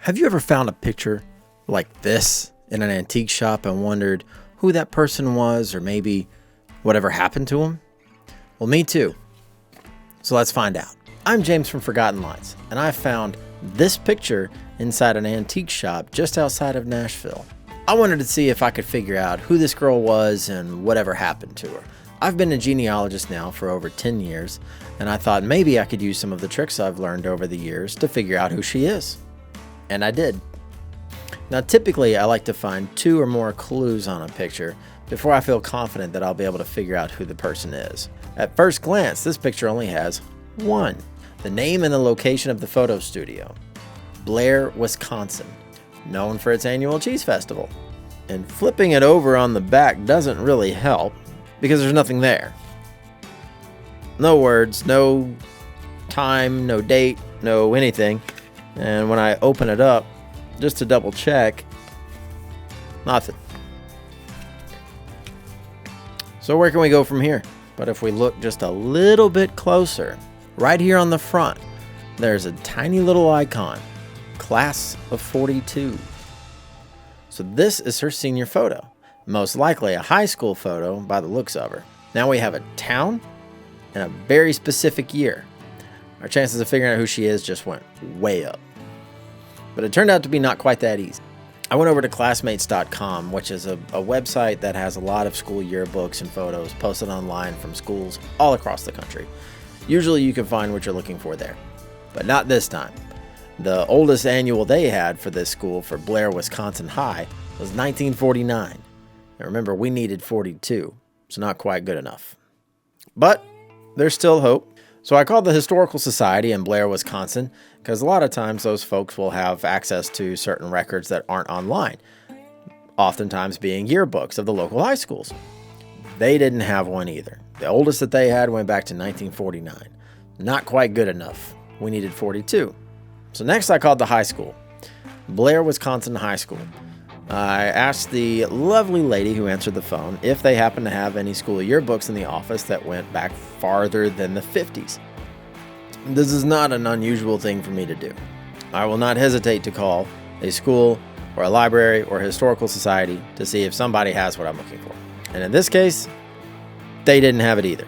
Have you ever found a picture like this in an antique shop and wondered who that person was or maybe whatever happened to him? Well, me too. So let's find out. I'm James from Forgotten Lights, and I found this picture inside an antique shop just outside of Nashville. I wanted to see if I could figure out who this girl was and whatever happened to her. I've been a genealogist now for over 10 years, and I thought maybe I could use some of the tricks I've learned over the years to figure out who she is. And I did. Now, typically, I like to find 2 or more clues on a picture before I feel confident that I'll be able to figure out who the person is. At first glance, this picture only has 1. The name and the location of the photo studio. Blair, Wisconsin, known for its annual cheese festival. And flipping it over on the back doesn't really help because there's nothing there. No words, no time, no date, no anything. And when I open it up, just to double check, nothing. So where can we go from here? But if we look just a little bit closer, right here on the front, there's a tiny little icon, class of 42. So this is her senior photo, most likely a high school photo by the looks of her. Now we have a town and a very specific year. Our chances of figuring out who she is just went way up. But it turned out to be not quite that easy. I went over to classmates.com, which is a website that has a lot of school yearbooks and photos posted online from schools all across the country. Usually you can find what you're looking for there, but not this time. The oldest annual they had for this school, for Blair, Wisconsin High, was 1949. And remember, we needed 42, so not quite good enough. But there's still hope. So I called the Historical Society in Blair, Wisconsin, because a lot of times those folks will have access to certain records that aren't online, oftentimes being yearbooks of the local high schools. They didn't have one either. The oldest that they had went back to 1949. Not quite good enough. We needed 42. So next I called the high school, Blair, Wisconsin High School. I asked the lovely lady who answered the phone if they happened to have any school yearbooks in the office that went back farther than the 50s. This is not an unusual thing for me to do. I will not hesitate to call a school or a library or a historical society to see if somebody has what I'm looking for. And in this case, they didn't have it either.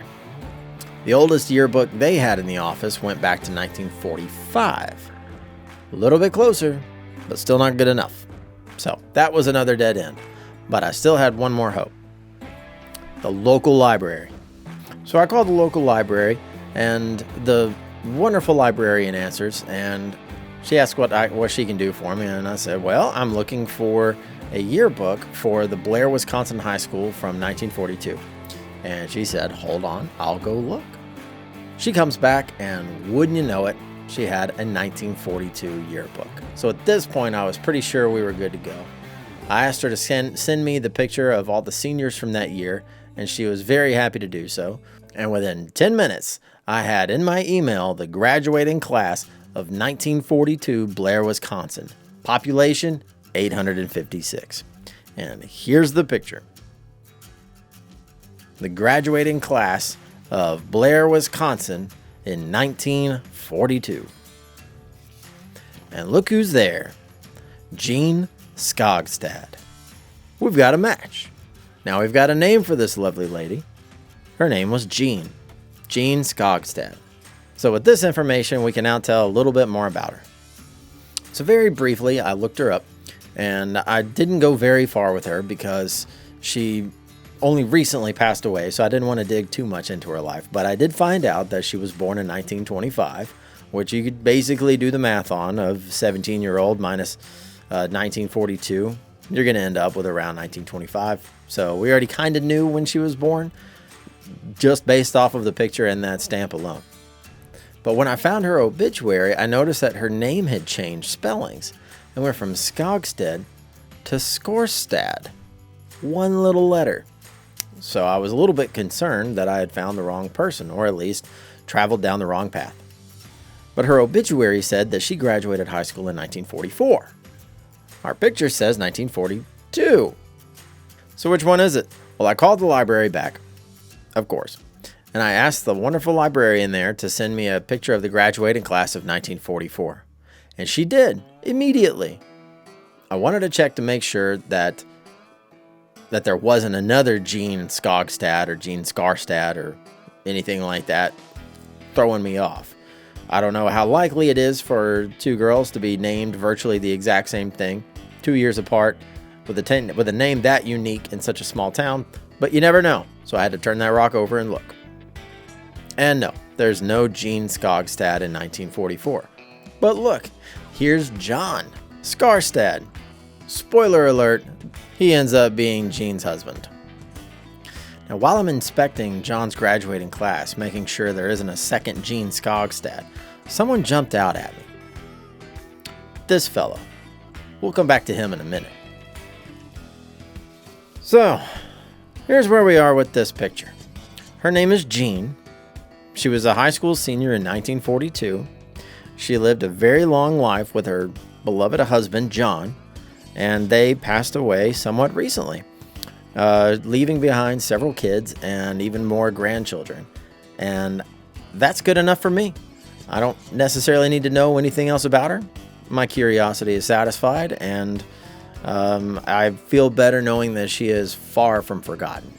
The oldest yearbook they had in the office went back to 1945. A little bit closer, but still not good enough. So that was another dead end, but I still had one more hope. The local library. So I called the local library, and the wonderful librarian answers, and she asked what she can do for me, and I said, well, I'm looking for a yearbook for the Blair, Wisconsin High School from 1942. And she said, hold on, I'll go look. She comes back, and wouldn't you know it, she had a 1942 yearbook. So at this point, I was pretty sure we were good to go. I asked her to send me the picture of all the seniors from that year, and she was very happy to do so. And within 10 minutes, I had in my email the graduating class of 1942 Blair, Wisconsin. Population, 856. And here's the picture. The graduating class of Blair, Wisconsin in 1942. And look who's there. Jean Skogstad. We've got a match. Now we've got a name for this lovely lady. Her name was Jean Skogstad. So with this information, we can now tell a little bit more about her. So very briefly, I looked her up, and I didn't go very far with her because she only recently passed away, so I didn't want to dig too much into her life. But I did find out that she was born in 1925, which you could basically do the math on of 17-year-old minus 1942. You're going to end up with around 1925. So we already kind of knew when she was born, just based off of the picture and that stamp alone. But when I found her obituary, I noticed that her name had changed spellings and went from Skogstad to Skorstad. One little letter. So I was a little bit concerned that I had found the wrong person, or at least traveled down the wrong path. But her obituary said that she graduated high school in 1944. Our picture says 1942. So which one is it? Well, I called the library back, of course, and I asked the wonderful librarian there to send me a picture of the graduating class of 1944. And she did. immediately. I wanted to check to make sure that there wasn't another Gene Skogstad or Gene Skarstad or anything like that throwing me off. I don't know how likely it is for two girls to be named virtually the exact same thing, 2 years apart, with a name that unique in such a small town, but you never know. So I had to turn that rock over and look. And no, there's no Gene Skogstad in 1944. But look, here's John Skarstad. Spoiler alert, he ends up being Gene's husband. Now, while I'm inspecting John's graduating class, making sure there isn't a second Gene Skogstad, someone jumped out at me. This fellow. We'll come back to him in a minute. So, here's where we are with this picture. Her name is Jean. She was a high school senior in 1942. She lived a very long life with her beloved husband, John, and they passed away somewhat recently, leaving behind several kids and even more grandchildren. And that's good enough for me. I don't necessarily need to know anything else about her. My curiosity is satisfied, and I feel better knowing that she is far from forgotten.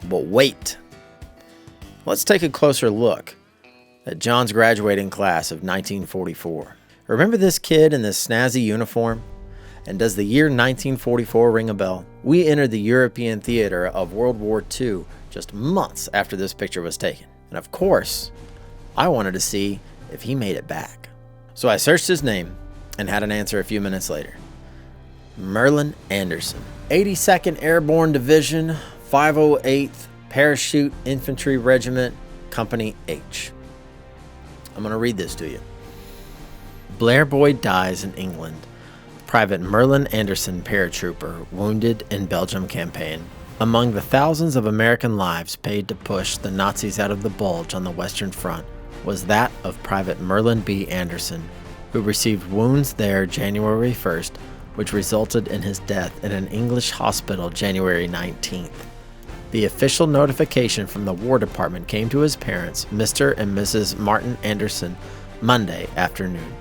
But wait. Let's take a closer look at John's graduating class of 1944. Remember this kid in this snazzy uniform? And does the year 1944 ring a bell? We entered the European theater of World War II just months after this picture was taken. And of course, I wanted to see if he made it back. So I searched his name and had an answer a few minutes later. Merlin Anderson, 82nd Airborne Division, 508th Parachute Infantry Regiment, Company H. I'm going to read this to you. Blair Boyd dies in England. Private Merlin Anderson, paratrooper, wounded in Belgium campaign. Among the thousands of American lives paid to push the Nazis out of the Bulge on the Western Front was that of Private Merlin B. Anderson, who received wounds there January 1st, which resulted in his death in an English hospital January 19th. The official notification from the War Department came to his parents, Mr. and Mrs. Martin Anderson, Monday afternoon.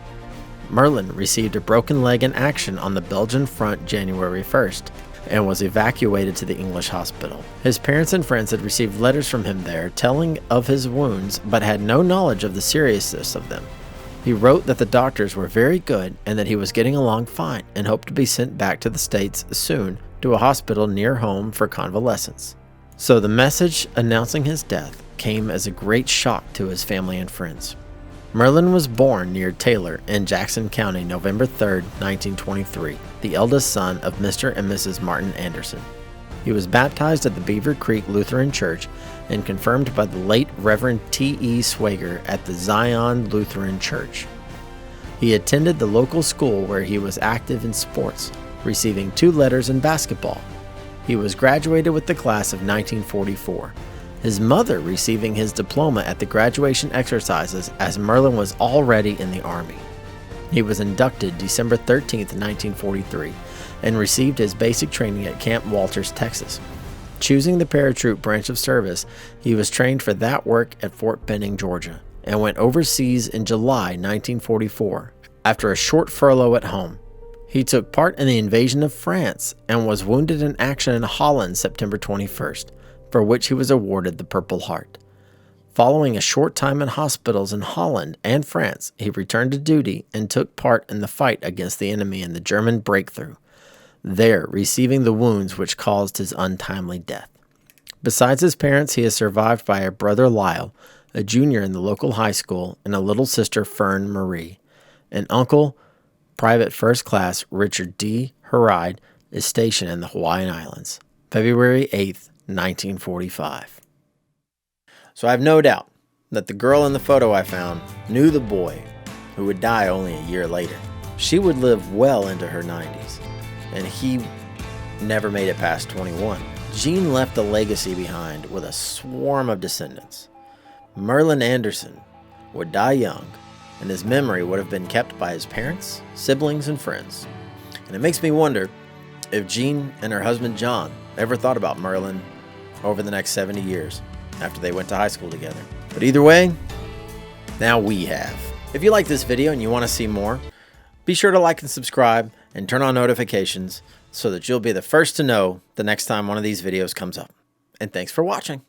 Merlin received a broken leg in action on the Belgian front January 1st and was evacuated to the English hospital. His parents and friends had received letters from him there telling of his wounds but had no knowledge of the seriousness of them. He wrote that the doctors were very good and that he was getting along fine and hoped to be sent back to the States soon to a hospital near home for convalescence. So the message announcing his death came as a great shock to his family and friends. Merlin was born near Taylor in Jackson County, November 3, 1923, the eldest son of Mr. and Mrs. Martin Anderson. He was baptized at the Beaver Creek Lutheran Church and confirmed by the late Reverend T.E. Swager at the Zion Lutheran Church. He attended the local school where he was active in sports, receiving 2 letters in basketball. He was graduated with the class of 1944. His mother receiving his diploma at the graduation exercises as Merlin was already in the Army. He was inducted December 13, 1943, and received his basic training at Camp Walters, Texas. Choosing the paratroop branch of service, he was trained for that work at Fort Benning, Georgia, and went overseas in July 1944 after a short furlough at home. He took part in the invasion of France and was wounded in action in Holland September 21st, for which he was awarded the Purple Heart. Following a short time in hospitals in Holland and France, he returned to duty and took part in the fight against the enemy in the German breakthrough, there receiving the wounds which caused his untimely death. Besides his parents, he is survived by a brother Lyle, a junior in the local high school, and a little sister Fern Marie. An uncle, Private First Class Richard D. Heride, is stationed in the Hawaiian Islands. February 8th, 1945. So I have no doubt that the girl in the photo I found knew the boy who would die only a year later. She would live well into her 90s, and he never made it past 21. Jean left a legacy behind with a swarm of descendants. Merlin Anderson would die young, and his memory would have been kept by his parents, siblings, and friends. And it makes me wonder if Jean and her husband John ever thought about Merlin over the next 70 years after they went to high school together. But either way, now we have. If you like this video and you want to see more, Be sure to like and subscribe and turn on notifications so that you'll be the first to know the next time one of these videos comes up. And thanks for watching.